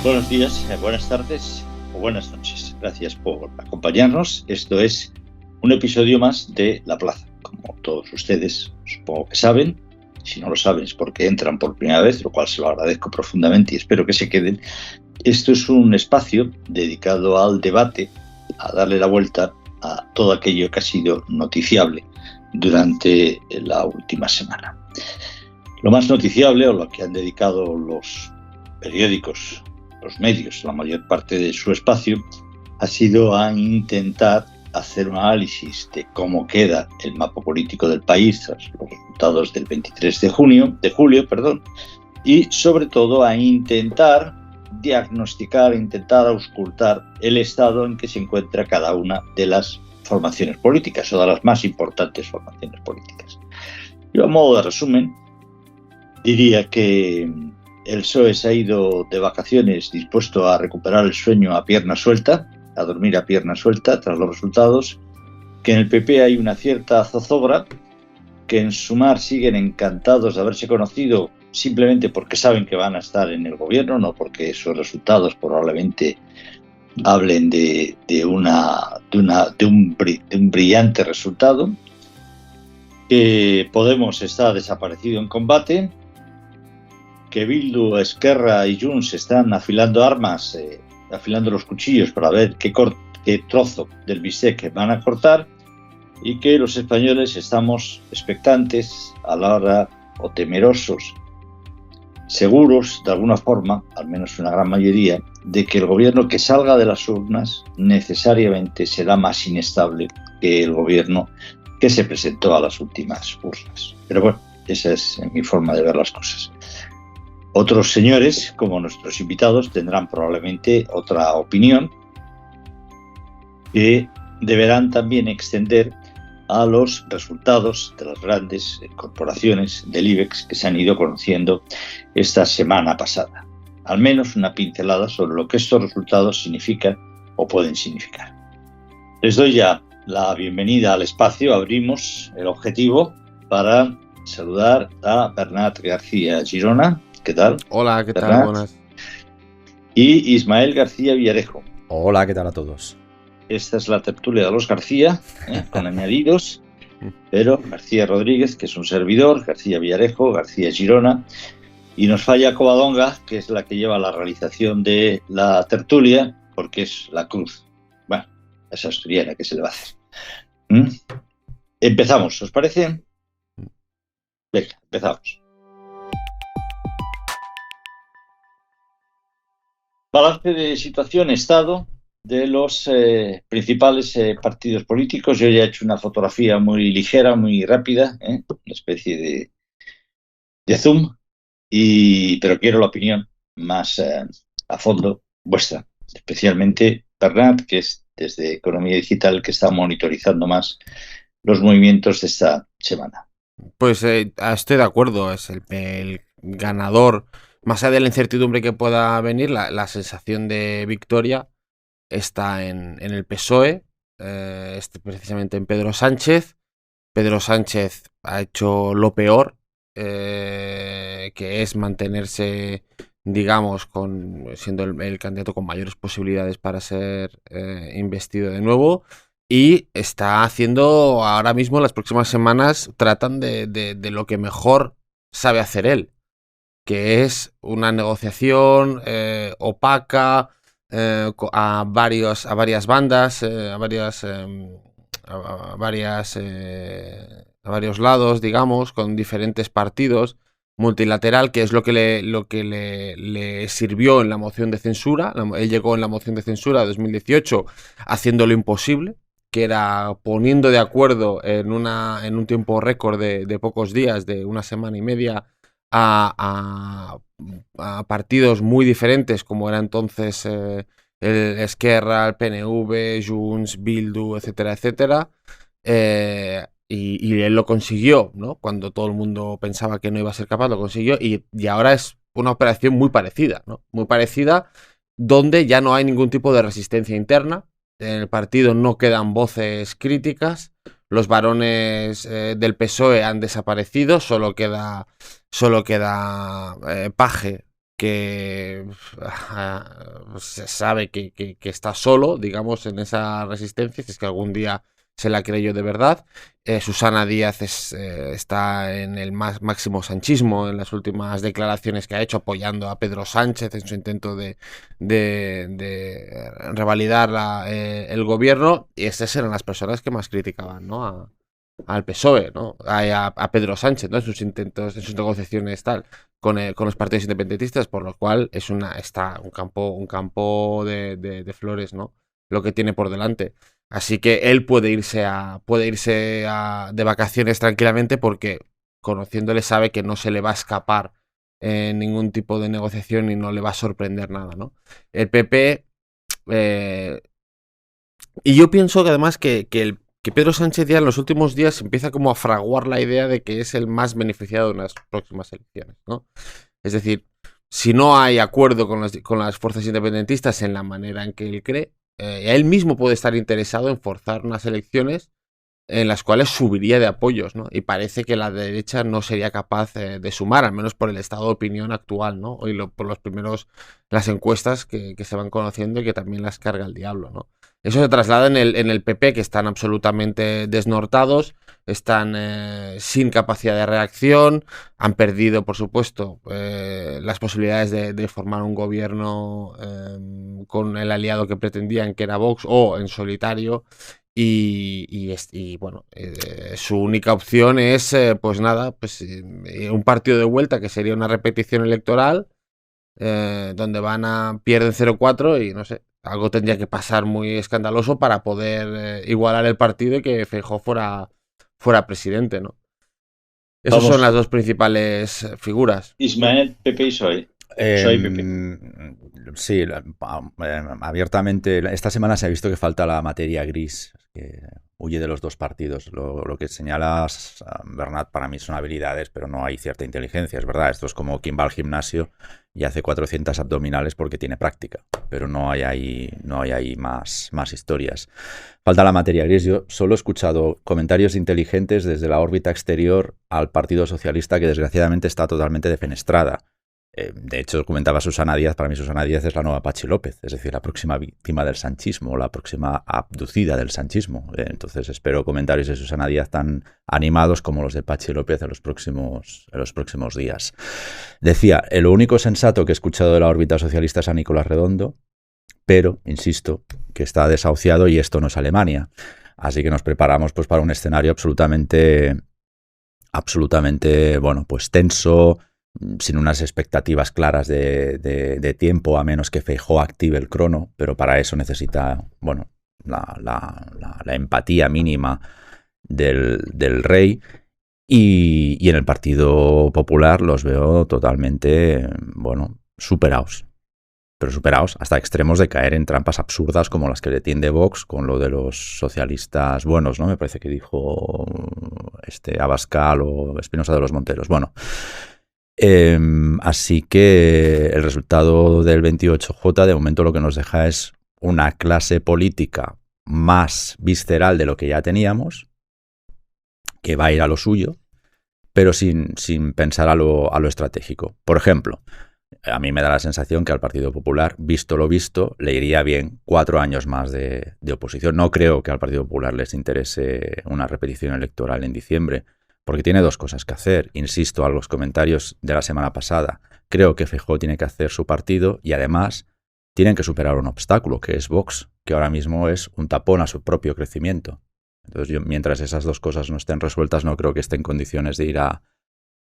Buenos días, buenas tardes o buenas noches. Gracias por acompañarnos. Esto es un episodio más de La Plaza. Como todos ustedes supongo que saben, si no lo saben es porque entran por primera vez, lo cual se lo agradezco profundamente y espero que se queden. Esto es un espacio dedicado al debate, a darle la vuelta a todo aquello que ha sido noticiable durante la última semana. Lo más noticiable, o lo que han dedicado los periódicos, los medios, la mayor parte de su espacio, ha sido a intentar hacer un análisis de cómo queda el mapa político del país tras los resultados del 23 de julio, y sobre todo a intentar diagnosticar, intentar auscultar el estado en que se encuentra cada una de las formaciones políticas o de las más importantes formaciones políticas. Yo, a modo de resumen, diría que el PSOE se ha ido de vacaciones dispuesto a recuperar el sueño a pierna suelta, a dormir a pierna suelta tras los resultados, que en el PP hay una cierta zozobra, que en Sumar siguen encantados de haberse conocido simplemente porque saben que van a estar en el gobierno, no porque esos resultados probablemente hablen de un brillante resultado, que Podemos está desaparecido en combate, que Bildu, Esquerra y Junts están afilando armas, afilando los cuchillos para ver qué trozo del bistec van a cortar, y que los españoles estamos expectantes a la hora, o temerosos, seguros de alguna forma, al menos una gran mayoría, de que el gobierno que salga de las urnas necesariamente será más inestable que el gobierno que se presentó a las últimas urnas. Pero bueno, esa es mi forma de ver las cosas. Otros señores, como nuestros invitados, tendrán probablemente otra opinión que deberán también extender a los resultados de las grandes corporaciones del IBEX que se han ido conociendo esta semana pasada. Al menos una pincelada sobre lo que estos resultados significan o pueden significar. Les doy ya la bienvenida al espacio. Abrimos el objetivo para saludar a Bernat García Girona. ¿Qué tal? Hola, ¿qué Bernat? tal? Buenas. Y Ismael García Villarejo. Hola, ¿qué tal a todos? Esta es la tertulia de los García, con añadidos, pero García Rodríguez, que es un servidor, García Villarejo, García Girona, y nos falla Covadonga, que es la que lleva la realización de la tertulia, porque es la cruz. Bueno, esa asturiana, ¿qué se le va a hacer? Empezamos, ¿os parece? Venga, empezamos. Balance de situación, estado de los principales partidos políticos. Yo ya he hecho una fotografía muy ligera, muy rápida, una especie de zoom, pero quiero la opinión más a fondo vuestra, especialmente Bernat, que es desde Economía Digital que está monitorizando más los movimientos de esta semana. Pues estoy de acuerdo, es el ganador. Más allá de la incertidumbre que pueda venir, la sensación de victoria está en el PSOE, precisamente en Pedro Sánchez. Pedro Sánchez ha hecho lo peor, que es mantenerse, digamos, siendo el candidato con mayores posibilidades para ser investido de nuevo. Y está haciendo ahora mismo, las próximas semanas, tratan de lo que mejor sabe hacer él, que es una negociación opaca a varias bandas, a varios lados, digamos, con diferentes partidos, multilateral, que es lo que le sirvió en la moción de censura. Él llegó en la moción de censura de 2018 haciendo lo imposible, que era poniendo de acuerdo en un tiempo récord de pocos días, de una semana y media, a partidos muy diferentes, como era entonces el Esquerra, el PNV, Junts, Bildu, etcétera, etcétera. Y él lo consiguió, ¿no? Cuando todo el mundo pensaba que no iba a ser capaz, lo consiguió. Y ahora es una operación muy parecida, ¿no? Muy parecida, donde ya no hay ningún tipo de resistencia interna. En el partido no quedan voces críticas. Los varones del PSOE han desaparecido. Solo queda Paje, que se sabe que está solo, digamos, en esa resistencia, si es que algún día se la creyó de verdad. Susana Díaz está en el máximo sanchismo en las últimas declaraciones que ha hecho, apoyando a Pedro Sánchez en su intento de revalidar el gobierno, y estas eran las personas que más criticaban, ¿no? Al PSOE, ¿no? A Pedro Sánchez, ¿no? En sus intentos, en sus negociaciones tal, con los partidos independentistas, por lo cual está un campo de flores, ¿no? Lo que tiene por delante. Así que él puede irse de vacaciones tranquilamente, porque conociéndole sabe que no se le va a escapar ningún tipo de negociación y no le va a sorprender nada, ¿no? El PP... y yo pienso que además que Pedro Sánchez ya en los últimos días empieza como a fraguar la idea de que es el más beneficiado en las próximas elecciones, ¿no? Es decir, si no hay acuerdo con las fuerzas independentistas en la manera en que él cree, él mismo puede estar interesado en forzar unas elecciones en las cuales subiría de apoyos, ¿no? Y parece que la derecha no sería capaz de sumar, al menos por el estado de opinión actual, ¿no? Por las encuestas que se van conociendo, y que también las carga el diablo, ¿no? Eso se traslada en el PP, que están absolutamente desnortados, están sin capacidad de reacción, han perdido, por supuesto, las posibilidades de formar un gobierno con el aliado que pretendían, que era Vox, o en solitario. Y bueno, su única opción es, pues nada, pues un partido de vuelta, que sería una repetición electoral, donde pierden 0-4, y no sé, algo tendría que pasar muy escandaloso para poder igualar el partido y que Feijóo fuera presidente, ¿no? Esas son las dos principales figuras. Ismael, PP y PSOE. Sí, abiertamente. Esta semana se ha visto que falta la materia gris, que huye de los dos partidos. Lo que señalas, Bernat, para mí son habilidades, pero no hay cierta inteligencia, es verdad. Esto es como quien va al gimnasio y hace 400 abdominales porque tiene práctica, pero no hay ahí más historias. Falta la materia gris. Yo solo he escuchado comentarios inteligentes desde la órbita exterior al Partido Socialista, que desgraciadamente está totalmente defenestrada. De hecho, comentaba Susana Díaz. Para mí Susana Díaz es la nueva Patxi López, es decir, la próxima víctima del sanchismo, la próxima abducida del sanchismo. Entonces espero comentarios de Susana Díaz tan animados como los de Patxi López en los próximos días. Decía, lo único sensato que he escuchado de la órbita socialista es a Nicolás Redondo, pero, insisto, que está desahuciado y esto no es Alemania. Así que nos preparamos pues para un escenario absolutamente, bueno, pues tenso, sin unas expectativas claras de tiempo, a menos que Feijóo active el crono, pero para eso necesita, bueno, la empatía mínima del rey. Y en el Partido Popular los veo totalmente, bueno, superados. Pero superados hasta extremos de caer en trampas absurdas como las que le tiende Vox con lo de los socialistas buenos, ¿no? Me parece que dijo Abascal o Espinosa de los Monteros. Bueno, así que el resultado del 28J de momento lo que nos deja es una clase política más visceral de lo que ya teníamos, que va a ir a lo suyo, pero sin pensar a lo estratégico. Por ejemplo, a mí me da la sensación que al Partido Popular, visto lo visto, le iría bien 4 años más de oposición. No creo que al Partido Popular les interese una repetición electoral en diciembre, porque tiene dos cosas que hacer. Insisto a los comentarios de la semana pasada. Creo que Feijóo tiene que hacer su partido y además tienen que superar un obstáculo, que es Vox, que ahora mismo es un tapón a su propio crecimiento. Entonces, mientras esas dos cosas no estén resueltas, no creo que esté en condiciones de ir a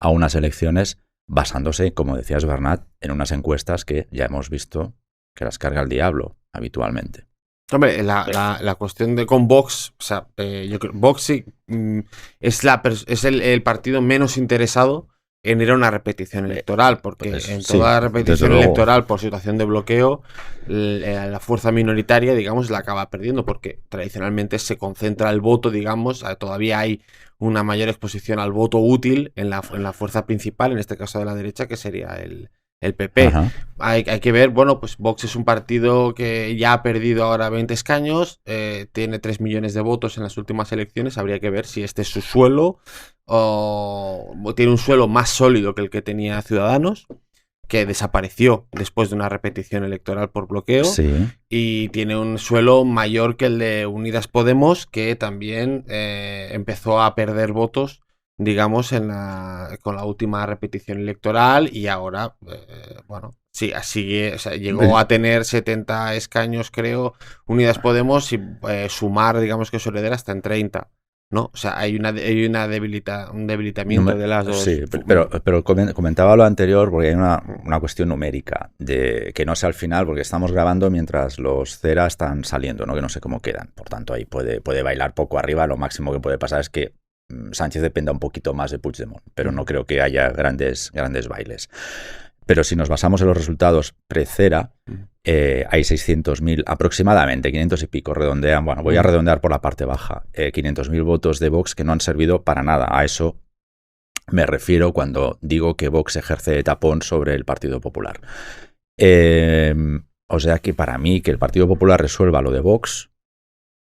unas elecciones basándose, como decías, Bernat, en unas encuestas que ya hemos visto que las carga el diablo habitualmente. Hombre, la cuestión de con Vox, o sea, yo creo Vox sí, es el partido menos interesado en ir a una repetición electoral, porque pues, en toda repetición electoral por situación de bloqueo, la fuerza minoritaria, digamos, la acaba perdiendo, porque tradicionalmente se concentra el voto, digamos, todavía hay una mayor exposición al voto útil en la fuerza principal, en este caso de la derecha, que sería el PP. Hay que ver, bueno, pues Vox es un partido que ya ha perdido ahora 20 escaños, tiene 3 millones de votos en las últimas elecciones. Habría que ver si este es su suelo o tiene un suelo más sólido que el que tenía Ciudadanos. que desapareció después de una repetición electoral por bloqueo, Sí. y tiene un suelo mayor que el de Unidas Podemos, que también empezó a perder votos, digamos, con la última repetición electoral, y ahora, bueno, sí, así, o sea, llegó a tener 70 escaños, creo, Unidas Podemos, y Sumar, digamos que su heredera, está en 30. ¿No? O sea, hay un debilitamiento de las dos. Sí, pero comentaba lo anterior porque hay una cuestión numérica de que no sé al final, porque estamos grabando mientras los Cera están saliendo, ¿no? Que no sé cómo quedan. Por tanto, ahí puede bailar poco arriba. Lo máximo que puede pasar es que Sánchez dependa un poquito más de Puigdemont, pero no creo que haya grandes bailes. Pero si nos basamos en los resultados pre-Cera, hay 600.000 aproximadamente, 500 y pico, redondean, bueno, voy a redondear por la parte baja, 500.000 votos de Vox que no han servido para nada. A eso me refiero cuando digo que Vox ejerce de tapón sobre el Partido Popular. O sea que para mí que el Partido Popular resuelva lo de Vox,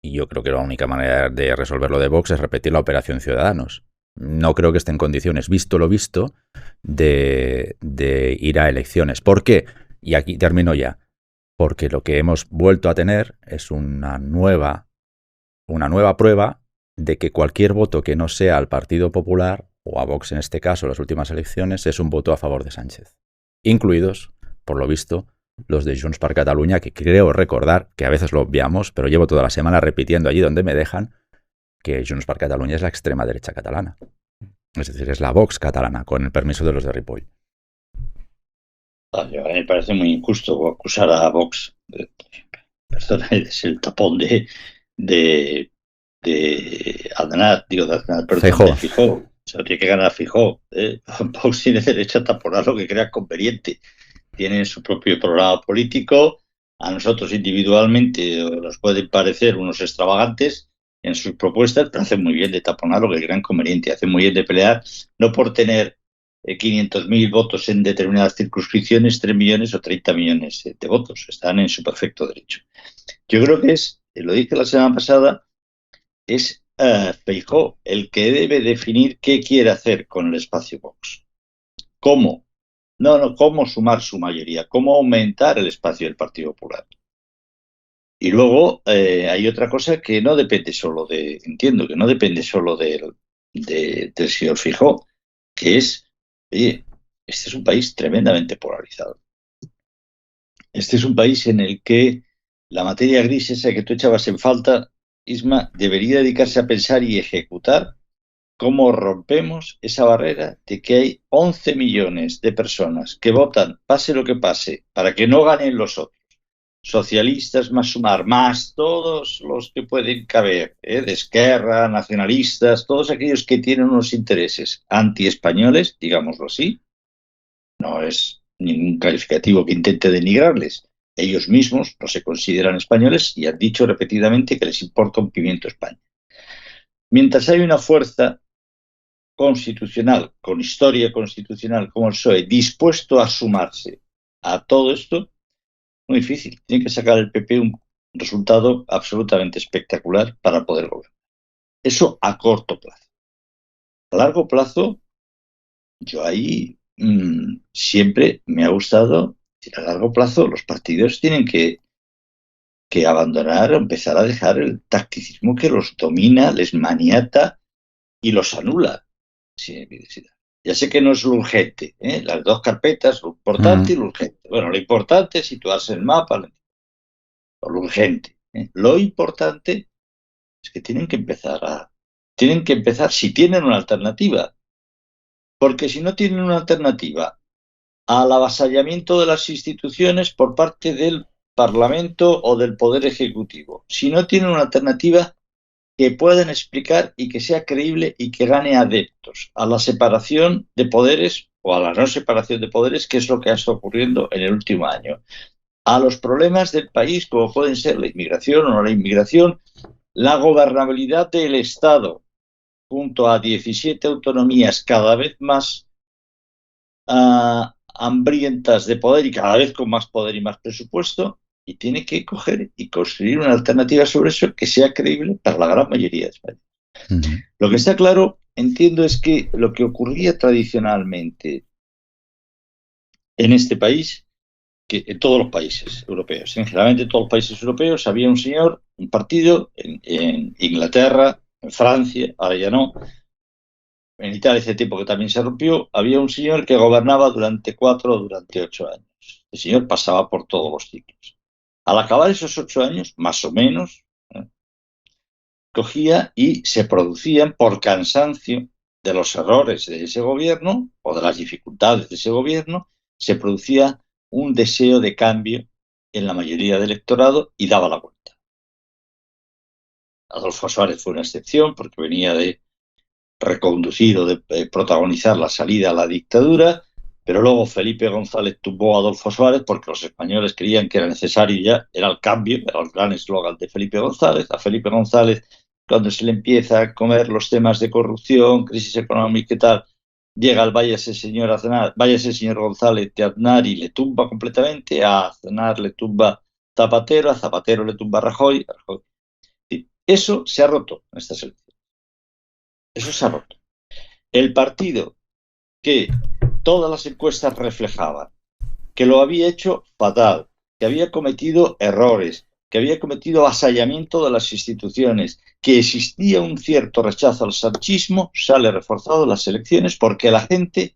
y yo creo que la única manera de resolver lo de Vox es repetir la operación Ciudadanos. No creo que esté en condiciones, visto lo visto, de ir a elecciones. ¿Por qué? Y aquí termino ya. Porque lo que hemos vuelto a tener es una nueva prueba de que cualquier voto que no sea al Partido Popular, o a Vox en este caso, las últimas elecciones, es un voto a favor de Sánchez. Incluidos, por lo visto, los de Junts per Catalunya, que creo recordar, que a veces lo obviamos, pero llevo toda la semana repitiendo allí donde me dejan, que Junts per Catalunya es la extrema derecha catalana. Es decir, es la Vox catalana, con el permiso de los de Ripoll. A mí me parece muy injusto acusar a Vox de ser el tapón de Aznar, Feijóo. de Feijóo. O sea, tiene que ganar Feijóo. Vox tiene derecho a taponar lo que crea conveniente. Tienen su propio programa político. A nosotros individualmente nos pueden parecer unos extravagantes en sus propuestas, pero hacen muy bien de taponar lo que crean conveniente. Hacen muy bien de pelear, no por tener 500.000 votos en determinadas circunscripciones, 3 millones o 30 millones de votos. Están en su perfecto derecho. Yo creo que lo dije la semana pasada, es Feijóo el que debe definir qué quiere hacer con el espacio Vox. ¿Cómo? No, cómo sumar su mayoría, cómo aumentar el espacio del Partido Popular. Y luego hay otra cosa que no depende solo entiendo que no depende solo del señor Feijóo, que es, oye, este es un país tremendamente polarizado. Este es un país en el que la materia gris esa que tú echabas en falta, Isma, debería dedicarse a pensar y ejecutar cómo rompemos esa barrera de que hay 11 millones de personas que votan, pase lo que pase, para que no ganen los otros. Socialistas más Sumar, más todos los que pueden caber, de Esquerra, nacionalistas, todos aquellos que tienen unos intereses antiespañoles, digámoslo así. No es ningún calificativo que intente denigrarles. Ellos mismos no se consideran españoles y han dicho repetidamente que les importa un pimiento España. Mientras hay una fuerza constitucional, con historia constitucional como el PSOE, dispuesto a sumarse a todo esto, muy difícil. Tiene que sacar el PP un resultado absolutamente espectacular para poder gobernar. Eso a corto plazo. A largo plazo, yo ahí siempre me ha gustado, a largo plazo los partidos tienen que abandonar, empezar a dejar el tacticismo que los domina, les maniata y los anula. Sí, ya sé que no es lo urgente, las dos carpetas, lo importante y lo urgente. Bueno, lo importante es situarse en el mapa, lo urgente. Lo importante es que tienen que empezar, si tienen una alternativa, porque si no tienen una alternativa al avasallamiento de las instituciones por parte del Parlamento o del Poder Ejecutivo, si no tienen una alternativa que puedan explicar y que sea creíble y que gane adeptos a la separación de poderes o a la no separación de poderes, que es lo que ha estado ocurriendo en el último año, a los problemas del país, como pueden ser la inmigración o no la inmigración, la gobernabilidad del Estado, junto a 17 autonomías cada vez más hambrientas de poder y cada vez con más poder y más presupuesto, y tiene que coger y construir una alternativa sobre eso que sea creíble para la gran mayoría de España. Lo que está claro, entiendo, es que lo que ocurría tradicionalmente en este país que en todos los países europeos. Generalmente en todos los países europeos había un señor, un partido, en Inglaterra, en Francia, ahora ya no. En Italia hace tiempo que también se rompió, había un señor que gobernaba durante 4 o durante 8 años. El señor pasaba por todos los ciclos. Al acabar esos 8 años, más o menos, cogía y se producían por cansancio de los errores de ese gobierno o de las dificultades de ese gobierno, se producía un deseo de cambio en la mayoría del electorado y daba la vuelta. Adolfo Suárez fue una excepción porque venía de reconducir o de protagonizar la salida a la dictadura, pero luego Felipe González tumbó a Adolfo Suárez porque los españoles creían que era necesario ya, era el cambio, era el gran eslogan de Felipe González. A Felipe González, cuando se le empieza a comer los temas de corrupción, crisis económica y tal, llega al váyase señor Aznar, váyase señor González de Aznar y le tumba completamente, a Aznar le tumba Zapatero, a Zapatero le tumba Rajoy. Eso se ha roto en estas elecciones. Eso se ha roto. El partido que todas las encuestas reflejaban que lo había hecho fatal, que había cometido errores, que había cometido avasallamiento de las instituciones, que existía un cierto rechazo al sanchismo, sale reforzado en las elecciones porque la gente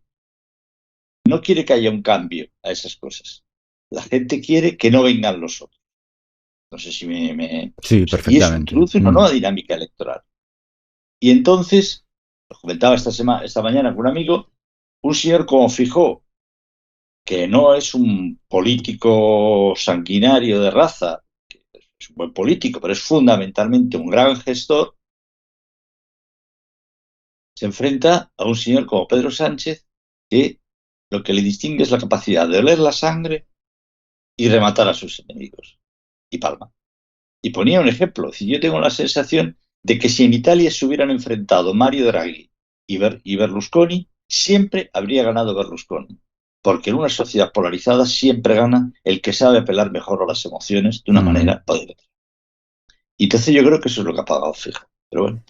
no quiere que haya un cambio a esas cosas. La gente quiere que no vengan los otros. No sé si Sí, perfectamente. Y eso introduce una nueva dinámica electoral. Y entonces, lo comentaba esta mañana con un amigo, un señor como Feijóo, que no es un político sanguinario de raza, que es un buen político, pero es fundamentalmente un gran gestor, se enfrenta a un señor como Pedro Sánchez, que lo que le distingue es la capacidad de oler la sangre y rematar a sus enemigos. Y palma. Y ponía un ejemplo. Si yo tengo la sensación de que si en Italia se hubieran enfrentado Mario Draghi y Berlusconi, siempre habría ganado Berlusconi. Porque en una sociedad polarizada siempre gana el que sabe apelar mejor a las emociones de una manera poderosa. Y entonces yo creo que eso es lo que ha pagado Feijóo. Pero bueno.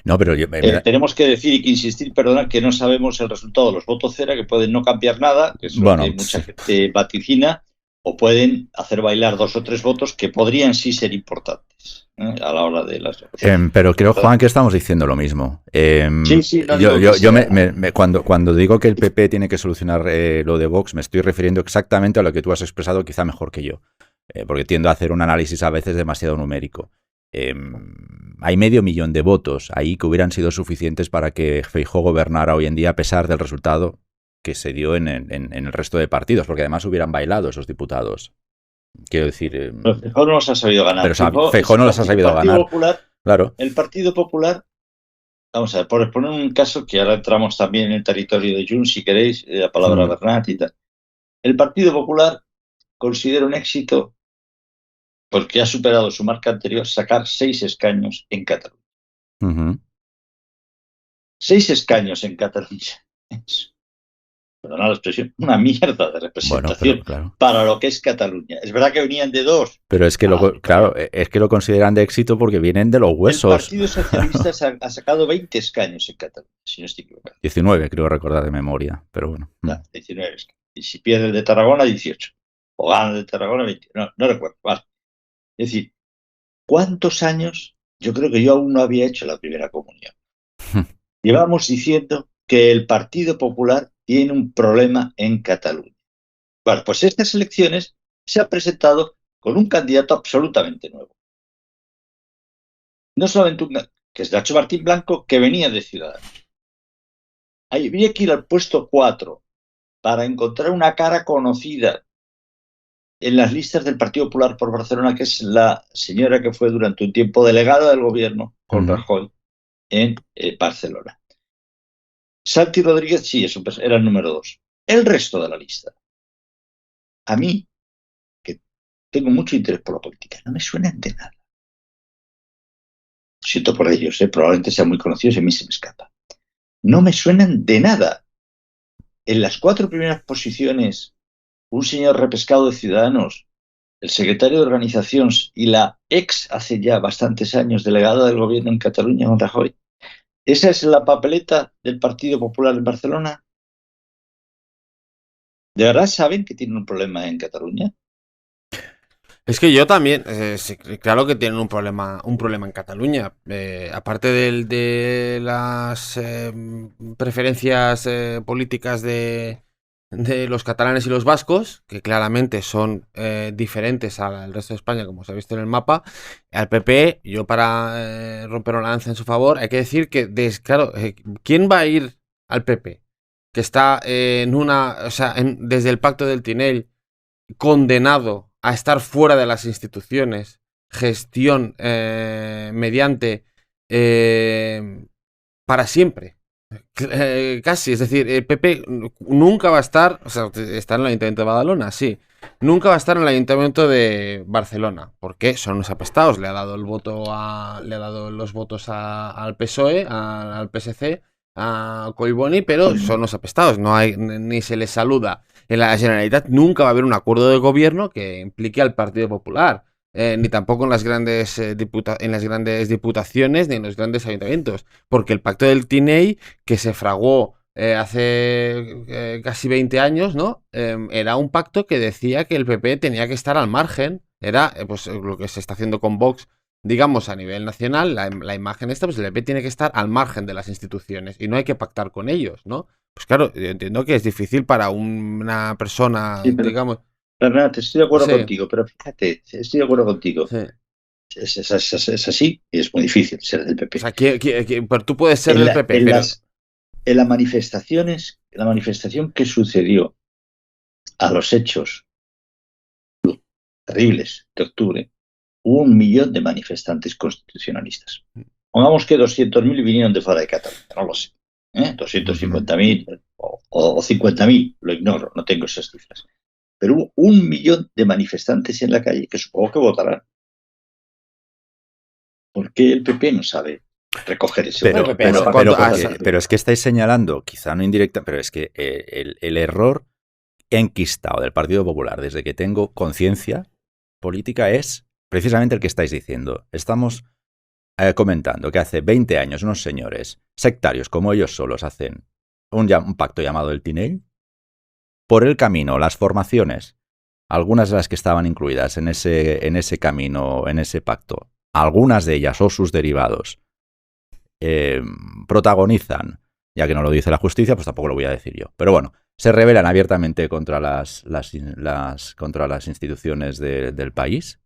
No, pero tenemos que decir y que insistir, perdona, que no sabemos el resultado de los votos cera, que pueden no cambiar nada, que es lo que mucha gente vaticina, o pueden hacer bailar 2 o 3 votos que podrían sí ser importantes a la hora de las... pero creo, Juan, que estamos diciendo lo mismo. Sí, no cuando digo que el PP tiene que solucionar lo de Vox, me estoy refiriendo exactamente a lo que tú has expresado, quizá mejor que yo, porque tiendo a hacer un análisis a veces demasiado numérico. Hay 500.000 de votos ahí que hubieran sido suficientes para que Feijóo gobernara hoy en día a pesar del resultado que se dio en el resto de partidos, porque además hubieran bailado esos diputados. Quiero decir... Pero Feijóo no los ha sabido ganar. Pero Feijóo no los ha sabido ganar. Popular, claro. El Partido Popular, vamos a ver, por poner un caso que ahora entramos también en el territorio de Junts, si queréis, la palabra Bernat y tal. El Partido Popular considera un éxito porque ha superado su marca anterior, sacar 6 escaños en Cataluña. 6 escaños en Cataluña. Perdona la expresión, una mierda de representación para lo que es Cataluña. Es verdad que venían de 2. Pero es que es que lo consideran de éxito porque vienen de los huesos. El Partido Socialista ha sacado 20 escaños en Cataluña, si no estoy equivocado. 19, creo recordar de memoria, pero bueno. 19 escaños. Y si pierde el de Tarragona, 18. O gana el de Tarragona, 20. No recuerdo. Vale. Es decir, ¿cuántos años? Yo creo que yo aún no había hecho la primera comunión. Llevamos diciendo que el Partido Popular tiene un problema en Cataluña. Bueno, pues estas elecciones se ha presentado con un candidato absolutamente nuevo. No solamente que es Nacho Martín Blanco, que venía de Ciudadanos. Había que ir al puesto 4 para encontrar una cara conocida en las listas del Partido Popular por Barcelona, que es la señora que fue durante un tiempo delegada del gobierno con Rajoy en Barcelona. Santi Rodríguez, sí, era el número 2. El resto de la lista. A mí, que tengo mucho interés por la política, no me suenan de nada. Siento por ellos, probablemente sean muy conocidos y a mí se me escapa. No me suenan de nada. En las 4 primeras posiciones, un señor repescado de Ciudadanos, el secretario de organización y la hace ya bastantes años, delegada del gobierno en Cataluña con Rajoy. ¿Esa es la papeleta del Partido Popular en Barcelona? ¿De verdad saben que tienen un problema en Cataluña? Es que yo también, sí, claro que tienen un problema en Cataluña. Aparte de las preferencias políticas de los catalanes y los vascos, que claramente son diferentes al resto de España, como se ha visto en el mapa, al PP, yo para romper una lanza en su favor, hay que decir que, claro, ¿quién va a ir al PP? Que está en una, o sea, desde el pacto del Tinel, condenado a estar fuera de las instituciones, gestión mediante para siempre. Casi, es decir, el PP nunca va a estar, o sea, está en el Ayuntamiento de Badalona, sí, nunca va a estar en el Ayuntamiento de Barcelona, porque son unos apestados, le ha dado los votos al PSOE, al PSC, a Collboni, pero son unos apestados, no hay, ni se les saluda. En la Generalitat nunca va a haber un acuerdo de gobierno que implique al Partido Popular. Ni tampoco en las grandes diputaciones ni en los grandes ayuntamientos, porque el pacto del Tinei, que se fraguó hace casi 20 años, ¿no? Era un pacto que decía que el PP tenía que estar al margen. Era pues lo que se está haciendo con Vox, digamos, a nivel nacional, la imagen esta, pues el PP tiene que estar al margen de las instituciones y no hay que pactar con ellos, ¿no? Pues claro, yo entiendo que es difícil para una persona, Sí, pero, digamos... Bernat, estoy de acuerdo Sí, contigo, pero fíjate, estoy de acuerdo contigo. sí. Es así y es muy difícil ser del O PP. sea, pero tú puedes ser En, del la- PP, en pero... las, en las manifestaciones, la manifestación que sucedió a los hechos terribles de octubre, hubo 1 millón de manifestantes constitucionalistas. Pongamos que 200.000 vinieron de fuera de Cataluña, no lo sé. 250.000 o 50.000, lo ignoro, no tengo esas cifras. Pero hubo 1 millón de manifestantes en la calle que supongo que votarán. ¿Por qué el PP no sabe recoger ese voto? Pero es que estáis señalando, quizá no indirecta, pero es que el error enquistado del Partido Popular desde que tengo conciencia política es precisamente el que estáis diciendo. Estamos comentando que hace 20 años unos señores sectarios como ellos solos hacen un pacto llamado el Tinel. Por el camino, las formaciones, algunas de las que estaban incluidas en ese camino, en ese pacto, algunas de ellas o sus derivados, protagonizan, ya que no lo dice la justicia, pues tampoco lo voy a decir yo. Pero bueno, se rebelan abiertamente contra contra las instituciones del país,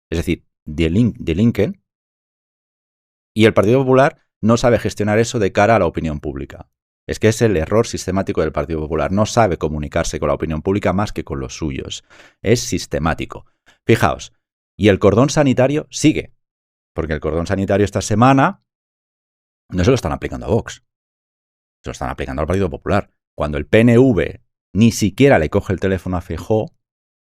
es decir, delinquen, y el Partido Popular no sabe gestionar eso de cara a la opinión pública. Es que es el error sistemático del Partido Popular. No sabe comunicarse con la opinión pública más que con los suyos. Es sistemático. Fijaos, y el cordón sanitario sigue, porque el cordón sanitario esta semana no se lo están aplicando a Vox, se lo están aplicando al Partido Popular. Cuando el PNV ni siquiera le coge el teléfono a Feijóo,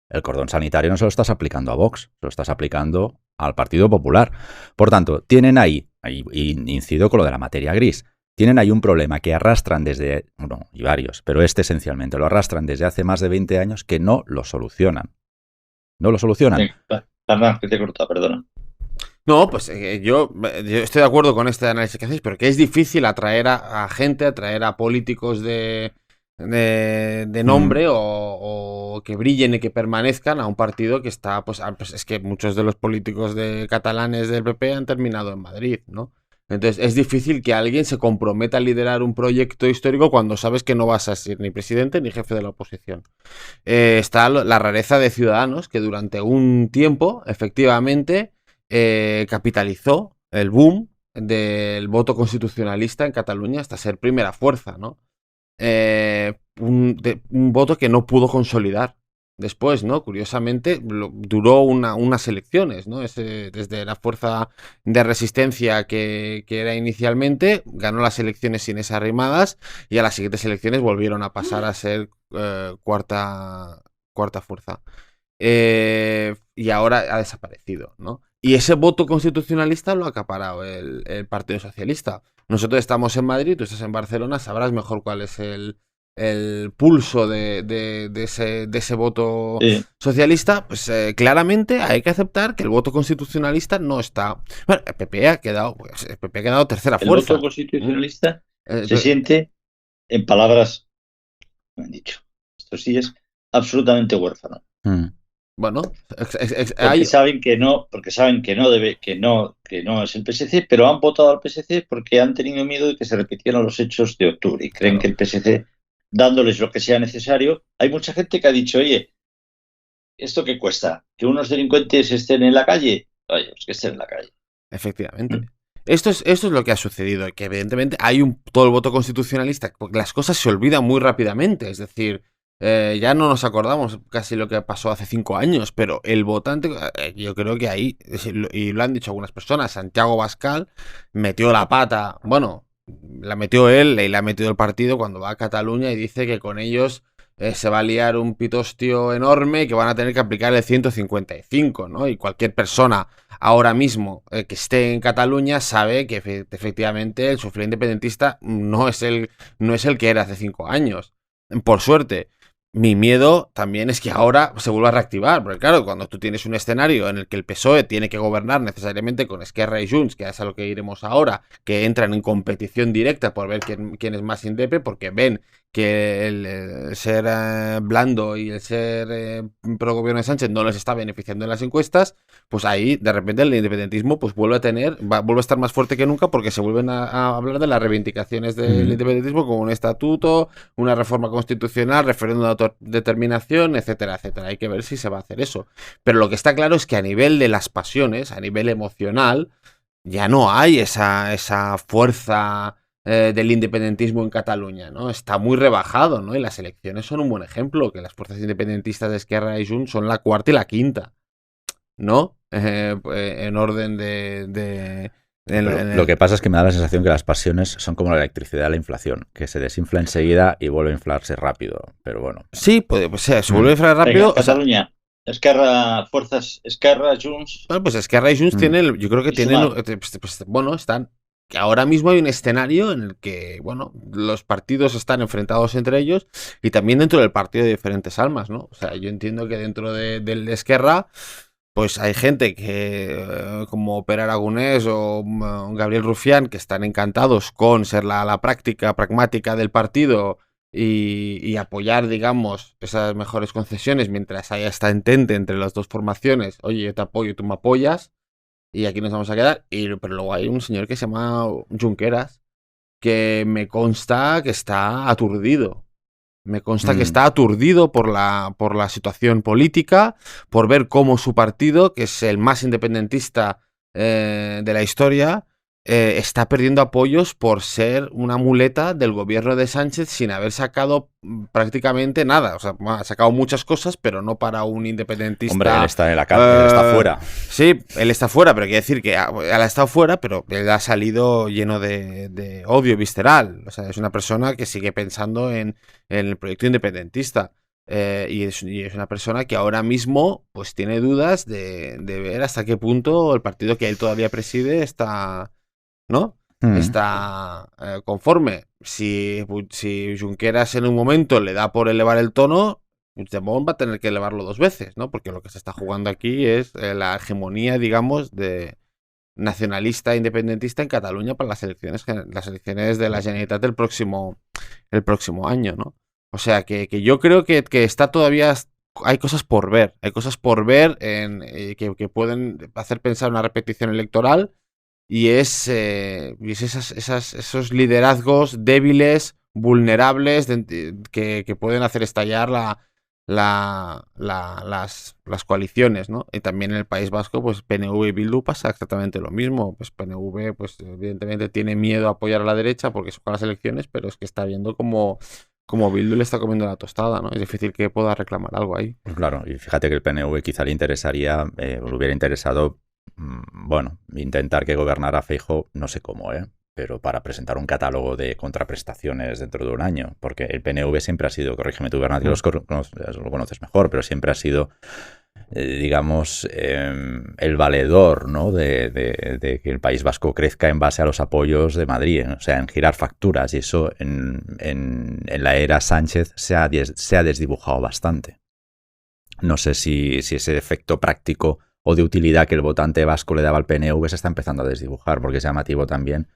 el cordón sanitario no se lo estás aplicando a Vox, se lo estás aplicando al Partido Popular. Por tanto, tienen ahí, y incido con lo de la materia gris, tienen ahí un problema que arrastran desde, bueno, y varios, pero este esencialmente lo arrastran desde hace más de 20 años que no lo solucionan. No lo solucionan. Bernat, que te he cortado, perdona. No, pues yo estoy de acuerdo con este análisis que hacéis, pero que es difícil atraer a gente, atraer a políticos de nombre o que brillen y que permanezcan a un partido que está, pues es que muchos de los políticos catalanes del PP han terminado en Madrid, ¿no? Entonces es difícil que alguien se comprometa a liderar un proyecto histórico cuando sabes que no vas a ser ni presidente ni jefe de la oposición. Está la rareza de Ciudadanos, que durante un tiempo, efectivamente, capitalizó el boom del voto constitucionalista en Cataluña hasta ser primera fuerza, ¿no? Un voto que no pudo consolidar después, ¿no? Curiosamente, duró unas elecciones, ¿no? Desde la fuerza de resistencia que era inicialmente, ganó las elecciones sin esas rimadas y a las siguientes elecciones volvieron a pasar a ser cuarta fuerza. Y ahora ha desaparecido, ¿no? Y ese voto constitucionalista lo ha acaparado el Partido Socialista. Nosotros estamos en Madrid, tú estás en Barcelona, sabrás mejor cuál es el pulso de ese voto socialista. Pues claramente hay que aceptar que el voto constitucionalista no está... Bueno, el PP ha quedado tercera fuerza. El voto constitucionalista se siente, en palabras, me han dicho estos días, absolutamente huérfano. Bueno, porque saben que no es el PSC, pero han votado al PSC porque han tenido miedo de que se repitieran los hechos de octubre y creen que el PSC, dándoles lo que sea necesario, hay mucha gente que ha dicho, oye, ¿esto qué cuesta? ¿Que unos delincuentes estén en la calle? Oye, pues que estén en la calle. Efectivamente. Esto es lo que ha sucedido, que evidentemente hay todo el voto constitucionalista, porque las cosas se olvidan muy rápidamente, es decir, ya no nos acordamos casi lo que pasó hace 5 años, pero el votante, yo creo que ahí, y lo han dicho algunas personas, Santiago Abascal metió la pata, bueno, la metió él y la ha metido el partido cuando va a Cataluña y dice que con ellos se va a liar un pitostio enorme y que van a tener que aplicar el 155, ¿no? Y cualquier persona ahora mismo que esté en Cataluña sabe que efectivamente el sufrido independentista no es el que era hace 5 años. Por suerte. Mi miedo también es que ahora se vuelva a reactivar, porque claro, cuando tú tienes un escenario en el que el PSOE tiene que gobernar necesariamente con Esquerra y Junts, que es a lo que iremos ahora, que entran en competición directa por ver quién es más indepe, porque ven que el ser blando y el ser pro gobierno de Sánchez no les está beneficiando en las encuestas, pues ahí de repente el independentismo pues vuelve a estar más fuerte que nunca porque se vuelven a hablar de las reivindicaciones del independentismo como un estatuto, una reforma constitucional, referéndum de autodeterminación, etcétera, etcétera. Hay que ver si se va a hacer eso. Pero lo que está claro es que a nivel de las pasiones, a nivel emocional, ya no hay esa fuerza del independentismo en Cataluña, ¿no? Está muy rebajado, ¿no? Y las elecciones son un buen ejemplo, que las fuerzas independentistas de Esquerra y Junts son la cuarta y la quinta, ¿no? En orden Lo que pasa es que me da la sensación que las pasiones son como la electricidad, la inflación, que se desinfla enseguida y vuelve a inflarse rápido, pero bueno. Sí, pues se vuelve a inflar rápido. Venga, Cataluña. Esquerra, fuerzas Esquerra, Junts. Bueno, pues Esquerra y Junts tienen, yo creo que tienen, bueno, están, que ahora mismo hay un escenario en el que, bueno, los partidos están enfrentados entre ellos y también dentro del partido de diferentes almas, ¿no? O sea, yo entiendo que dentro del Esquerra, pues hay gente que, como Pere Aragonés o Gabriel Rufián, que están encantados con ser la práctica pragmática del partido y apoyar, digamos, esas mejores concesiones mientras haya esta entente entre las dos formaciones. Oye, yo te apoyo, tú me apoyas y aquí nos vamos a quedar. Pero luego hay un señor que se llama Junqueras que me consta que está aturdido. Me consta que está aturdido por la situación política, por ver cómo su partido, que es el más independentista de la historia, está perdiendo apoyos por ser una muleta del gobierno de Sánchez sin haber sacado prácticamente nada. O sea, ha sacado muchas cosas, pero no para un independentista. Hombre, él está en la cárcel, él está fuera. Sí, él está fuera, pero quiere decir que él ha estado fuera, pero él ha salido lleno de odio visceral. O sea, es una persona que sigue pensando en el proyecto independentista. Y es una persona que ahora mismo pues tiene dudas de ver hasta qué punto el partido que él todavía preside está, ¿no? Está conforme. Si Junqueras en un momento le da por elevar el tono, Puigdemont va a tener que elevarlo 2 veces, ¿no? Porque lo que se está jugando aquí es la hegemonía, digamos, de nacionalista independentista en Cataluña para las elecciones de la Generalitat el próximo año, ¿no? O sea que yo creo que está todavía. Hay cosas por ver. Hay cosas por ver que pueden hacer pensar una repetición electoral. Y es esos liderazgos débiles, vulnerables, que pueden hacer estallar las coaliciones, ¿no? Y también en el País Vasco, pues PNV y Bildu pasa exactamente lo mismo. Pues PNV, pues evidentemente tiene miedo a apoyar a la derecha porque son las elecciones, pero es que está viendo como Bildu le está comiendo la tostada, ¿no? Es difícil que pueda reclamar algo ahí. Pues claro, y fíjate que el PNV quizá le interesaría, le hubiera interesado, bueno, intentar que gobernara Feijóo, no sé cómo, pero para presentar un catálogo de contraprestaciones dentro de un año, porque el PNV siempre ha sido, corrígeme tú, Bernat, que lo conoces mejor, pero siempre ha sido, digamos, el valedor, ¿no? de que el País Vasco crezca en base a los apoyos de Madrid, o sea, en girar facturas, y eso en la era Sánchez se ha desdibujado bastante. No sé si ese efecto práctico o de utilidad que el votante vasco le daba al PNV se está empezando a desdibujar, porque es llamativo también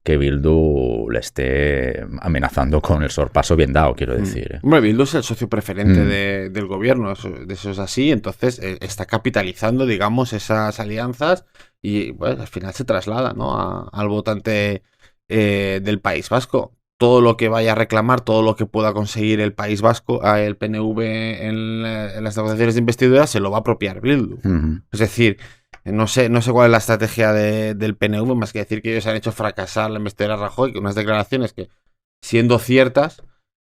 que Bildu le esté amenazando con el sorpaso bien dado, quiero decir. Hombre, Bildu es el socio preferente del gobierno, eso es así, entonces está capitalizando, digamos, esas alianzas y bueno, al final se traslada, ¿no? al votante del País Vasco. Todo lo que vaya a reclamar, todo lo que pueda conseguir el País Vasco, el PNV en las negociaciones de investidura, se lo va a apropiar Bildu. Es decir, no sé cuál es la estrategia del PNV, más que decir que ellos han hecho fracasar la investidura de Rajoy, que unas declaraciones que, siendo ciertas,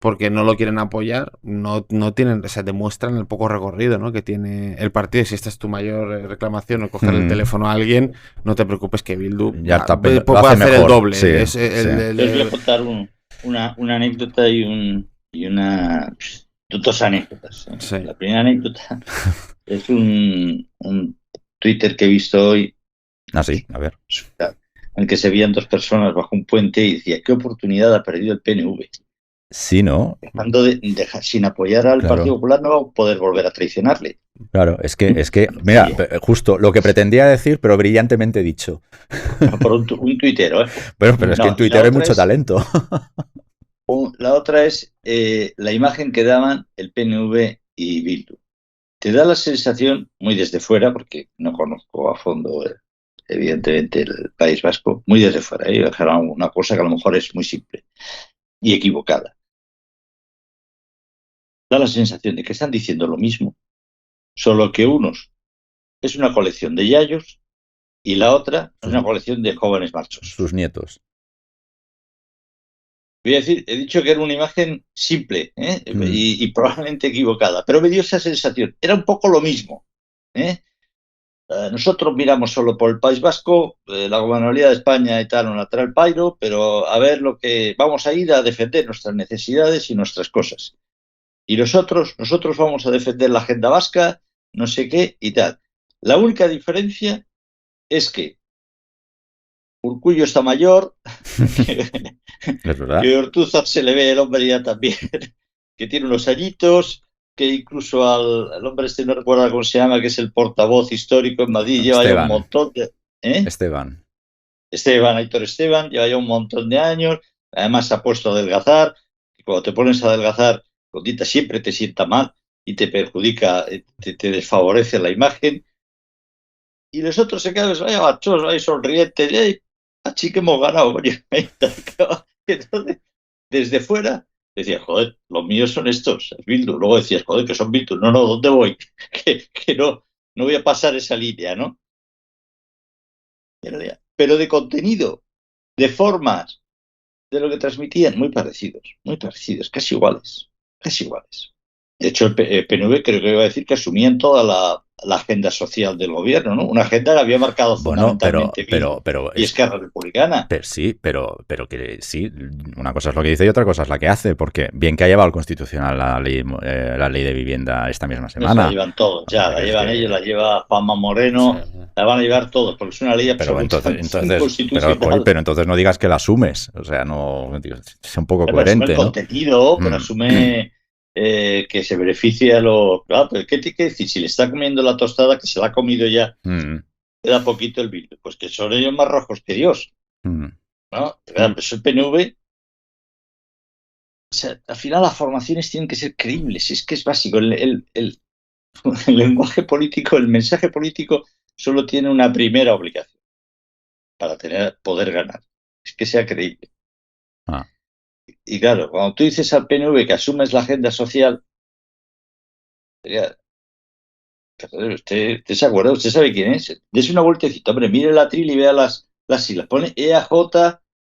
porque no lo quieren apoyar, no tienen, o sea, demuestran el poco recorrido, ¿no?, que tiene el partido. Y si esta es tu mayor reclamación o coger el teléfono a alguien, no te preocupes que Bildu ya puede hacer mejor. El doble. Sí, Les voy a contar una anécdota y dos anécdotas. Sí. La primera anécdota es un Twitter que he visto hoy. Sí, a ver. En el que se veían dos personas bajo un puente y decía, ¿qué oportunidad ha perdido el PNV? Sí, ¿no? Dejando sin apoyar al Partido Popular no va a poder volver a traicionarle. Claro, es que mira, justo lo que pretendía decir, pero brillantemente dicho. Por un tuitero, ¿eh? Pero es que en Twitter hay mucho talento. La otra es la imagen que daban el PNV y Bildu. Te da la sensación, muy desde fuera, porque no conozco a fondo, evidentemente, el País Vasco, muy desde fuera, una cosa que a lo mejor es muy simple y equivocada. Da la sensación de que están diciendo lo mismo, solo que unos es una colección de yayos y la otra es una colección de jóvenes machos. Sus nietos. Voy a decir, he dicho que era una imagen simple y probablemente equivocada, pero me dio esa sensación. Era un poco lo mismo. Nosotros miramos solo por el País Vasco, la gobernabilidad de España y tal, no la trae el pairo, pero a ver lo que vamos a ir a defender nuestras necesidades y nuestras cosas. Y nosotros vamos a defender la agenda vasca, no sé qué y tal. La única diferencia es que Urkullu está mayor, ¿Es verdad? que Ortúzar se le ve el hombre ya también, que tiene unos añitos, que incluso al hombre este no recuerdo cómo se llama, que es el portavoz histórico en Madrid, lleva ya un montón de... Aitor Esteban, lleva ya un montón de años, además se ha puesto a adelgazar, y cuando te pones a adelgazar, Condita, siempre te sienta mal y te perjudica, te desfavorece la imagen. Y los otros se quedan, vaya machos, ahí sonrientes, así que hemos ganado. Entonces, desde fuera, decías, joder, los míos son estos, es Bildu. Luego decías, joder, que son Bildu. No, ¿dónde voy? que no voy a pasar esa línea, ¿no? Pero de contenido, de formas, de lo que transmitían, muy parecidos, casi iguales. De hecho, el PNV creo que iba a decir que asumían toda la agenda social del gobierno, ¿no? Una agenda que había marcado fundamentalmente y Esquerra Republicana. Pero que sí, una cosa es lo que dice y otra cosa es la que hace, porque bien que ha llevado al Constitucional la ley de vivienda esta misma semana. La llevan todos, la llevan ellos, la lleva Juanma Moreno, la van a llevar todos, porque es una ley absolutamente inconstitucional. Pero entonces no digas que la asumes, o sea, no, sea un poco coherente, asume el contenido, pero asume... que se beneficie a los... Claro, pero ¿qué tiene que decir? Si le está comiendo la tostada, que se la ha comido ya, queda poquito el Bildu. Pues que son ellos más rojos que Dios. ¿No? Claro, pues el PNV... O sea, al final las formaciones tienen que ser creíbles. Es que es básico. El lenguaje político, el mensaje político solo tiene una primera obligación para poder ganar. Es que sea creíble. Y claro, cuando tú dices al PNV que asumes la agenda social, usted se acuerda, usted sabe quién es. Dese una vueltecita, hombre, mire la tril y vea las siglas. Pone EAJ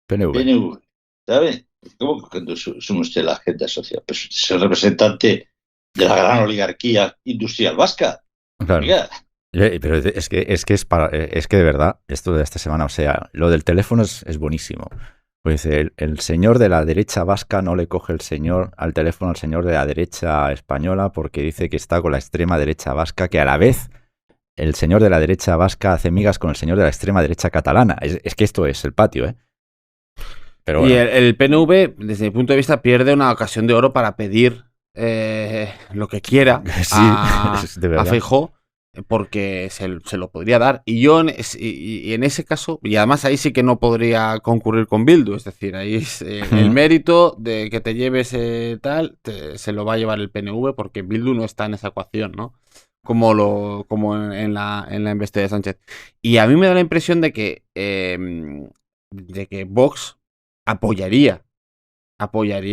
PNV. ¿Sabe? ¿Cómo que asume usted la agenda social? Pues es el representante de la gran oligarquía industrial vasca. Claro. Pero es que de verdad, esto de esta semana, o sea, lo del teléfono es buenísimo. Pues el señor de la derecha vasca no le coge al teléfono al señor de la derecha española porque dice que está con la extrema derecha vasca, que a la vez el señor de la derecha vasca hace migas con el señor de la extrema derecha catalana. Es que esto es el patio, ¿eh? Pero bueno. Y el PNV, desde mi punto de vista, pierde una ocasión de oro para pedir lo que quiera sí, a Feijóo. porque se lo podría dar. Y yo en ese caso, y además ahí sí que no podría concurrir con Bildu, es decir, ahí el mérito de que te lleves se lo va a llevar el PNV, porque Bildu no está en esa ecuación, ¿no? Como en la investidura de Sánchez. Y a mí me da la impresión de que Vox apoyaría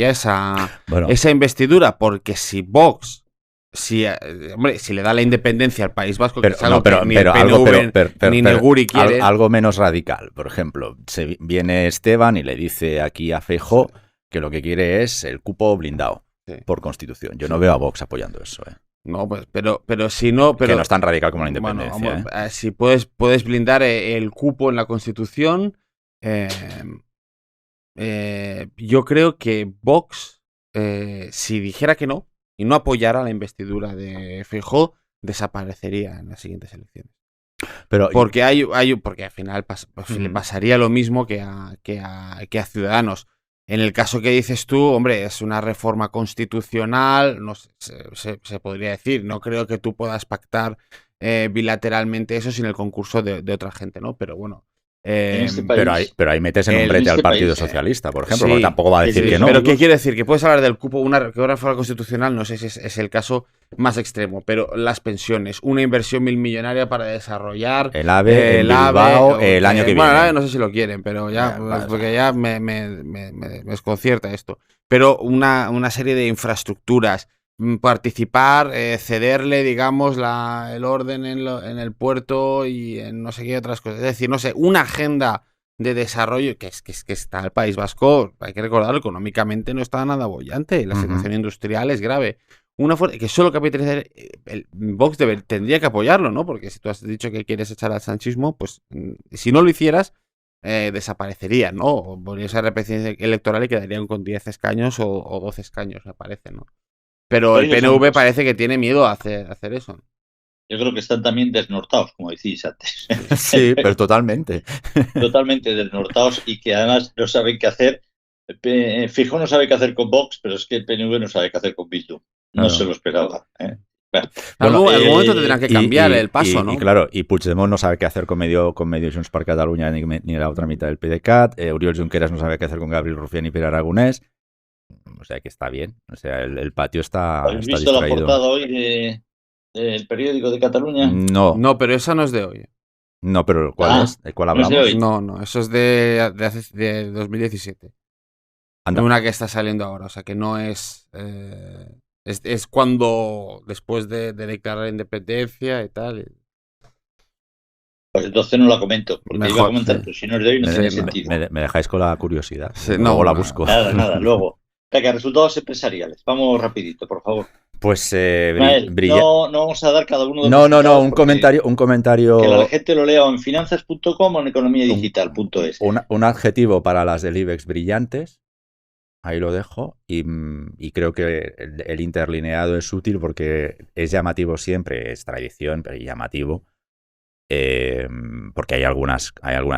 esa investidura, porque si Vox, si le da la independencia al País Vasco, que es algo que ni el PNV ni Neguri quiere. Algo menos radical, por ejemplo, viene Esteban y le dice aquí a Feijóo que lo que quiere es el cupo blindado por Constitución. Yo no veo a Vox apoyando eso. No, pues, pero si no... que no es tan radical como la independencia. Bueno, si puedes blindar el cupo en la Constitución, yo creo que Vox, si dijera que no, y no apoyara la investidura de Feijóo, desaparecería en las siguientes elecciones. Porque al final le pasaría lo mismo que a Ciudadanos. En el caso que dices tú, hombre, es una reforma constitucional, no se podría decir. No creo que tú puedas pactar bilateralmente eso sin el concurso de otra gente, ¿no? Pero bueno. Pero ahí metes en un brete al Partido Socialista, por ejemplo, porque tampoco va a decir que no. Pero ¿qué quiere decir? Que puedes hablar del cupo, una reforma constitucional, no sé si es el caso más extremo, pero las pensiones, una inversión millonaria para desarrollar el AVE, el Bilbao, el año que viene. Bueno, el AVE no sé si lo quieren, pero porque ya me desconcierta esto. Pero una serie de infraestructuras, participar, cederle, digamos, el orden en el puerto y en no sé qué otras cosas. Es decir, no sé, una agenda de desarrollo que está el País Vasco, hay que recordarlo, económicamente no está nada bollante, la situación industrial es grave. Que solo capitalizar, el Vox tendría que apoyarlo, ¿no? Porque si tú has dicho que quieres echar al sanchismo, pues si no lo hicieras, desaparecería, ¿no? O volvería a esa repetición electoral y quedarían con 10 escaños o 12 escaños, me parece, ¿no? Pero el PNV parece que tiene miedo a hacer eso. Yo creo que están también desnortados, como decís antes. Sí, pero totalmente. Totalmente desnortados y que además no saben qué hacer. Feijóo no sabe qué hacer con Vox, pero es que el PNV no sabe qué hacer con Bildu. No se lo esperaba. Bueno, en algún momento tendrán que cambiar el paso, ¿no? Y claro, y Puigdemont no sabe qué hacer con medio Junts per Catalunya ni la otra mitad del PDeCAT. Oriol Junqueras no sabe qué hacer con Gabriel Rufián y Pere Aragonés. O sea que está bien. O sea, el patio está ¿Habéis visto distraído. La portada hoy del periódico de Cataluña? No, pero esa no es de hoy. No, pero ¿cuál es? ¿De cuál hablamos? ¿No es de hoy? No, eso es de 2017. Anda. Una que está saliendo ahora, o sea que no es... es cuando, después de declarar independencia y tal... Pues entonces no la comento, porque iba a comentar, pero si no es de hoy no tiene sentido. Me dejáis con la curiosidad. Sí, luego la busco. Nada, luego. Venga, resultados empresariales. Vamos rapidito, por favor. Pues no vamos a dar cada uno de No, un comentario. Que la gente lo lea o en finanzas.com o en economiadigital.es. Un adjetivo para las del IBEX brillantes. Ahí lo dejo. Y creo que el interlineado es útil porque es llamativo siempre, es tradición, pero llamativo. Porque hay algunas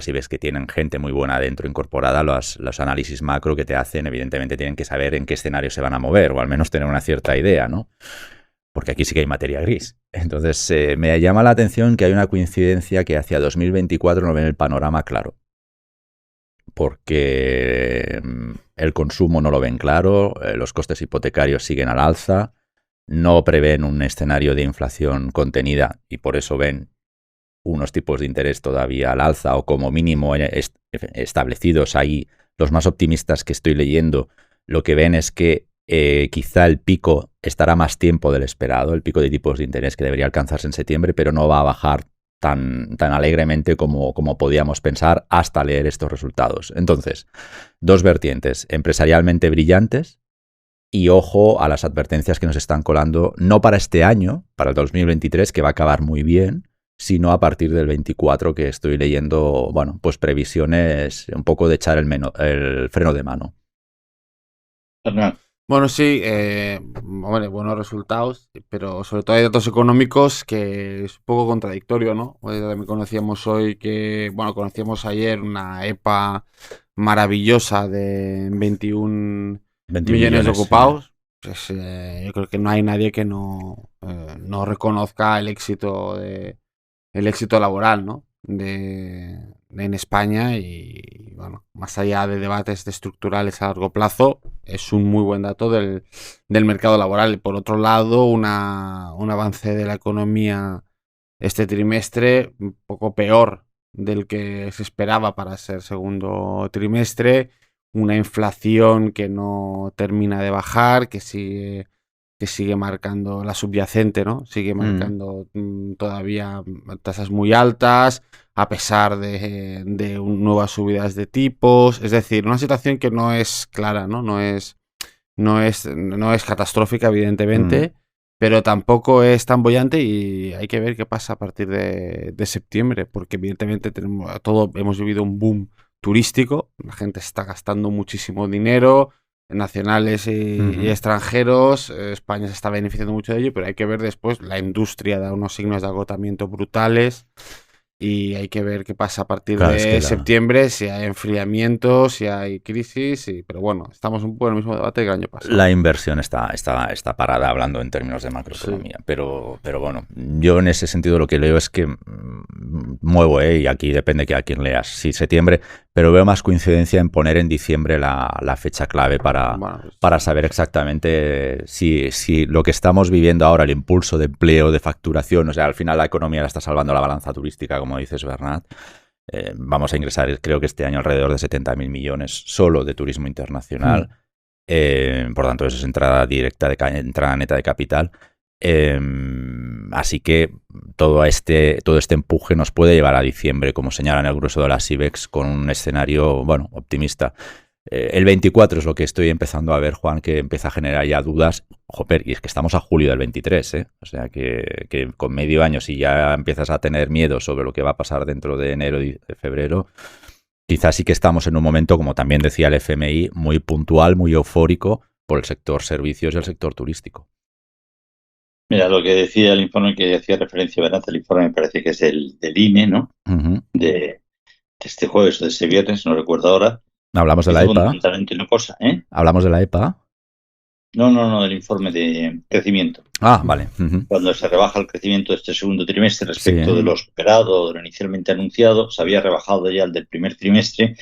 IBEX que tienen gente muy buena dentro incorporada. Los análisis macro que te hacen, evidentemente, tienen que saber en qué escenario se van a mover, o al menos tener una cierta idea, ¿no? Porque aquí sí que hay materia gris. Entonces, me llama la atención que hay una coincidencia que hacia 2024 no ven el panorama claro. Porque el consumo no lo ven claro, los costes hipotecarios siguen al alza, no prevén un escenario de inflación contenida y por eso ven unos tipos de interés todavía al alza o como mínimo establecidos. Ahí los más optimistas que estoy leyendo lo que ven es que quizá el pico estará más tiempo del esperado, el pico de tipos de interés que debería alcanzarse en septiembre, pero no va a bajar tan alegremente como podíamos pensar hasta leer estos resultados. Entonces, dos vertientes empresarialmente brillantes y ojo a las advertencias que nos están colando, no para este año, para el 2023, que va a acabar muy bien, sino a partir del 24, que estoy leyendo, bueno, pues previsiones un poco de echar el freno de mano. Fernando. Bueno, sí, buenos resultados, pero sobre todo hay datos económicos que es un poco contradictorio, ¿no? También conocíamos ayer una EPA maravillosa de 21 millones de ocupados. pues, yo creo que no hay nadie que no reconozca el éxito laboral, ¿no? En España y bueno, más allá de debates estructurales a largo plazo, es un muy buen dato del mercado laboral. Y por otro lado, un avance de la economía este trimestre un poco peor del que se esperaba para ser segundo trimestre, una inflación que no termina de bajar, que sigue marcando la subyacente, ¿no? Sigue marcando todavía tasas muy altas, a pesar de nuevas subidas de tipos. Es decir, una situación que no es clara, ¿no? No es catastrófica, evidentemente, pero tampoco es tan bollante y hay que ver qué pasa a partir de septiembre, porque evidentemente hemos vivido un boom turístico, la gente está gastando muchísimo dinero, nacionales y extranjeros. España se está beneficiando mucho de ello, pero hay que ver después, la industria da unos signos de agotamiento brutales y hay que ver qué pasa a partir de septiembre, si hay enfriamiento, si hay crisis, pero bueno, estamos un poco en el mismo debate que el año pasado. La inversión está parada, hablando en términos de macroeconomía, sí. Pero bueno, yo en ese sentido lo que leo es que muevo, y aquí depende que a quién leas, si septiembre, pero veo más coincidencia en poner en diciembre la fecha clave para saber exactamente si lo que estamos viviendo ahora, el impulso de empleo, de facturación, o sea, al final la economía la está salvando la balanza turística, como dices, Bernat. Vamos a ingresar, creo que este año, alrededor de 70.000 millones solo de turismo internacional. Por tanto, eso es entrada directa, entrada neta de capital. Así que todo este empuje nos puede llevar a diciembre, como señalan el grueso de las IBEX, con un escenario, bueno, optimista. El 24 es lo que estoy empezando a ver, Juan, que empieza a generar ya dudas. Joder, y es que estamos a julio del 23, ¿eh? O sea que con medio año, si ya empiezas a tener miedo sobre lo que va a pasar dentro de enero y de febrero, quizás sí que estamos en un momento, como también decía el FMI, muy puntual, muy eufórico por el sector servicios y el sector turístico. Mira, lo que decía el informe que hacía referencia, ¿verdad? El informe me parece que es del INE, ¿no? De este jueves o de este viernes, no recuerdo ahora. Hablamos de la EPA. Fundamentalmente una cosa, Hablamos de la EPA. No, del informe de crecimiento. Vale. Cuando se rebaja el crecimiento de este segundo trimestre respecto de lo esperado, de lo inicialmente anunciado, se había rebajado ya el del primer trimestre,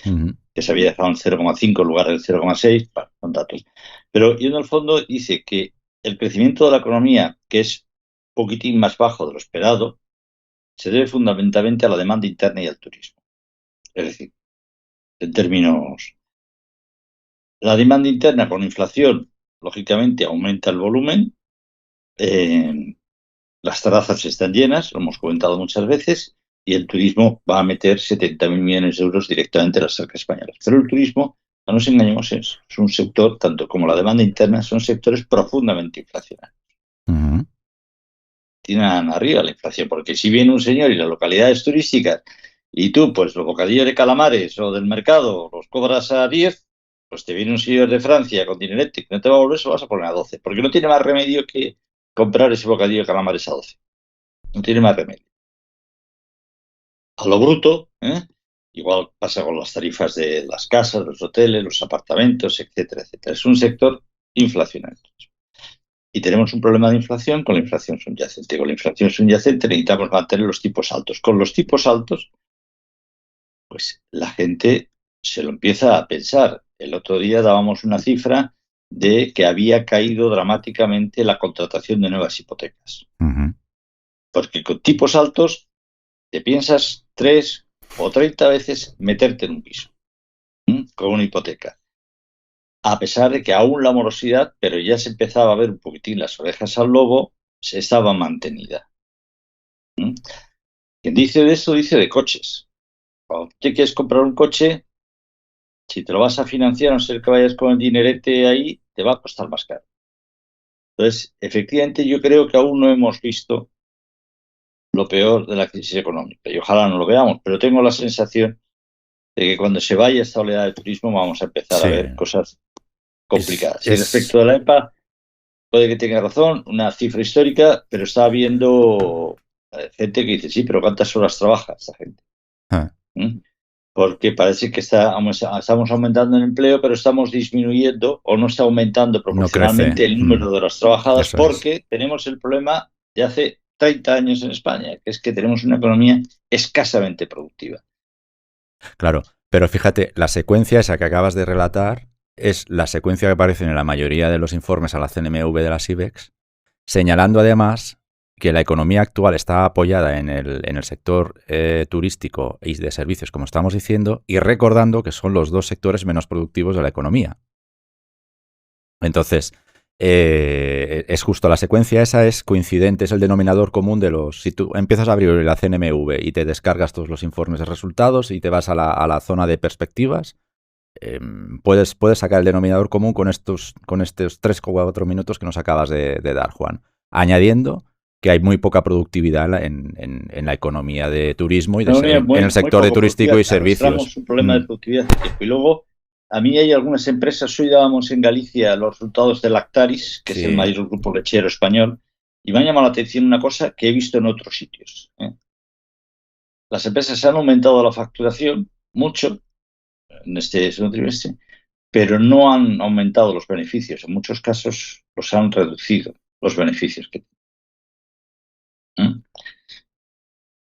que se había dejado en 0,5 en lugar del 0,6, con datos. Pero yendo al fondo, dice que el crecimiento de la economía, que es un poquitín más bajo de lo esperado, se debe fundamentalmente a la demanda interna y al turismo. Es decir, en términos... La demanda interna con inflación, lógicamente, aumenta el volumen. Las terrazas están llenas, lo hemos comentado muchas veces, y el turismo va a meter 70.000 millones de euros directamente a las arcas españolas. Pero el turismo, no nos engañemos, es un sector, tanto como la demanda interna, son sectores profundamente inflacionarios. Tienen arriba la inflación, porque si viene un señor y las localidades turísticas y tú, pues los bocadillos de calamares o del mercado los cobras a 10, pues te viene un señor de Francia con dinerete que no te va a volver, se lo vas a poner a 12, porque no tiene más remedio que comprar ese bocadillo de calamares a 12. No tiene más remedio. A lo bruto, igual pasa con las tarifas de las casas, los hoteles, los apartamentos, etcétera, etcétera. Es un sector inflacionario. Y tenemos un problema de inflación con la inflación subyacente. Con la inflación subyacente necesitamos mantener los tipos altos. Con los tipos altos, pues la gente se lo empieza a pensar. El otro día dábamos una cifra de que había caído dramáticamente la contratación de nuevas hipotecas. Porque con tipos altos te piensas 3 o 30 veces meterte en un piso con una hipoteca. A pesar de que aún la morosidad, pero ya se empezaba a ver un poquitín las orejas al lobo, se estaba mantenida. Quien dice de esto, dice de coches. Cuando te quieres comprar un coche, si te lo vas a financiar, a no ser que vayas con el dinerete ahí, te va a costar más caro. Entonces, efectivamente, yo creo que aún no hemos visto lo peor de la crisis económica. Y ojalá no lo veamos, pero tengo la sensación de que cuando se vaya esta oleada de turismo vamos a empezar a ver cosas complicadas. Y respecto de la EPA, puede que tenga razón, una cifra histórica, pero está habiendo gente que dice, sí, pero ¿cuántas horas trabaja esta gente? porque parece que estamos aumentando el empleo, pero estamos disminuyendo o no está aumentando proporcionalmente el número de horas trabajadas, porque tenemos el problema de hace 30 años en España, que es que tenemos una economía escasamente productiva. Claro, pero fíjate, la secuencia esa que acabas de relatar es la secuencia que aparece en la mayoría de los informes a la CNMV de las IBEX, señalando además que la economía actual está apoyada en el sector turístico y de servicios, como estamos diciendo, y recordando que son los dos sectores menos productivos de la economía. Entonces, es justo la secuencia esa, es coincidente, es el denominador común de los... Si tú empiezas a abrir la CNMV y te descargas todos los informes de resultados y te vas a la zona de perspectivas, puedes sacar el denominador común con estos 3 o 4 minutos que nos acabas de dar, Juan, añadiendo que hay muy poca productividad en la economía de turismo y en el sector de turístico y servicios. Tenemos un problema de productividad hace tiempo. Y luego, a mí hay algunas empresas, hoy dábamos en Galicia los resultados de Lactaris, que es el mayor grupo lechero español, y me ha llamado la atención una cosa que he visto en otros sitios. Las empresas han aumentado la facturación mucho en este segundo trimestre, pero no han aumentado los beneficios. En muchos casos los han reducido, los beneficios que tienen.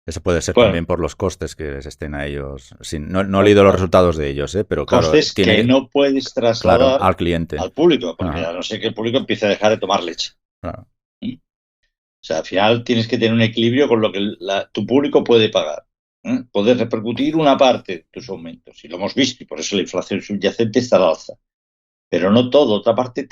Eso puede ser también por los costes que les estén a ellos. No he leído los resultados de ellos, pero claro. Costes que no puedes trasladar al cliente, al público, porque a no ser que el público empiece a dejar de tomar leche. Claro. O sea, al final tienes que tener un equilibrio con lo que tu público puede pagar. Poder repercutir una parte de tus aumentos. Y lo hemos visto, y por eso la inflación subyacente está al alza. Pero no todo, otra parte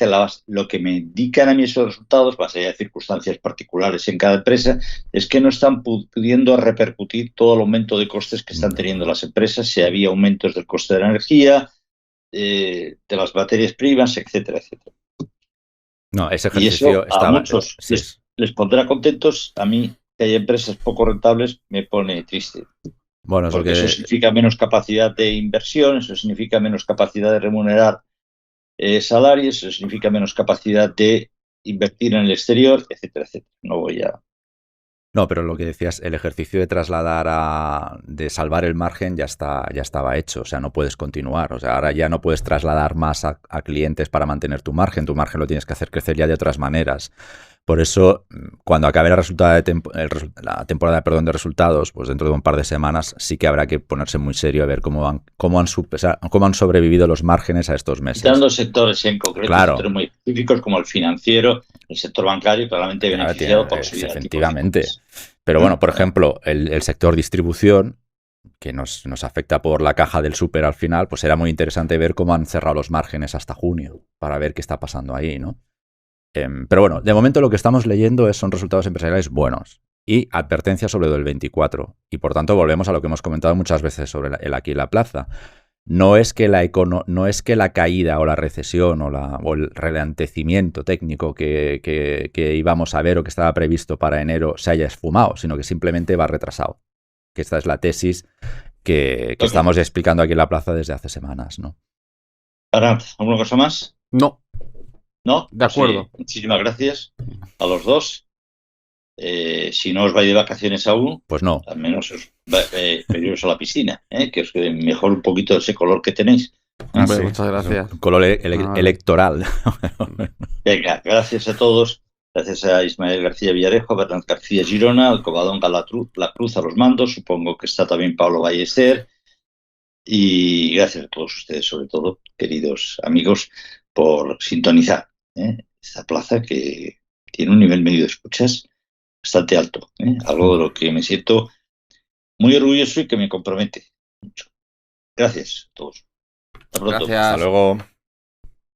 lo que me indican a mí esos resultados, más allá de circunstancias particulares en cada empresa, es que no están pudiendo repercutir todo el aumento de costes que están teniendo las empresas, si había aumentos del coste de la energía, de las materias primas, etcétera, etcétera. No, ese ejercicio y eso a muchos les pondrá contentos. A mí, que hay empresas poco rentables, me pone triste. Bueno, porque eso significa menos capacidad de inversión, eso significa menos capacidad de remunerar salarios, eso significa menos capacidad de invertir en el exterior, etcétera, etcétera. No, pero lo que decías, el ejercicio de trasladar de salvar el margen ya estaba hecho, o sea, no puedes continuar, o sea, ahora ya no puedes trasladar más a clientes para mantener tu margen lo tienes que hacer crecer ya de otras maneras. Por eso, cuando acabe la temporada de resultados, pues dentro de un par de semanas sí que habrá que ponerse muy serio a ver cómo han sobrevivido los márgenes a estos meses. Dando sectores en concreto, claro, sectores muy específicos como el financiero, el sector bancario, claramente beneficiado por subida. Efectivamente. Pero bueno, por ejemplo, el sector distribución, que nos afecta por la caja del súper al final, pues era muy interesante ver cómo han cerrado los márgenes hasta junio, para ver qué está pasando ahí, ¿no? Pero bueno, de momento lo que estamos leyendo son resultados empresariales buenos y advertencias sobre el 24. Y por tanto volvemos a lo que hemos comentado muchas veces sobre el aquí y la plaza. No es que la caída o la recesión o el ralentecimiento técnico que íbamos a ver o que estaba previsto para enero se haya esfumado, sino que simplemente va retrasado. Que esta es la tesis que estamos explicando aquí en la plaza desde hace semanas, ¿no? Arad, ¿alguna cosa más? No. ¿No? De acuerdo. Sí, muchísimas gracias a los dos. Si no os vais de vacaciones aún, pues no. Al menos pediros a la piscina, que os quede mejor un poquito ese color que tenéis. Sí, muchas gracias. Un color electoral. Venga, gracias a todos. Gracias a Ismael García Villarejo, a Bernat García Girona, al Covadonga La Cruz a los mandos. Supongo que está también Pablo Ballester. Y gracias a todos ustedes, sobre todo, queridos amigos, por sintonizar esta plaza que tiene un nivel medio de escuchas bastante alto. Algo de lo que me siento muy orgulloso y que me compromete mucho. Gracias a todos. Hasta pronto. Gracias. Hasta luego.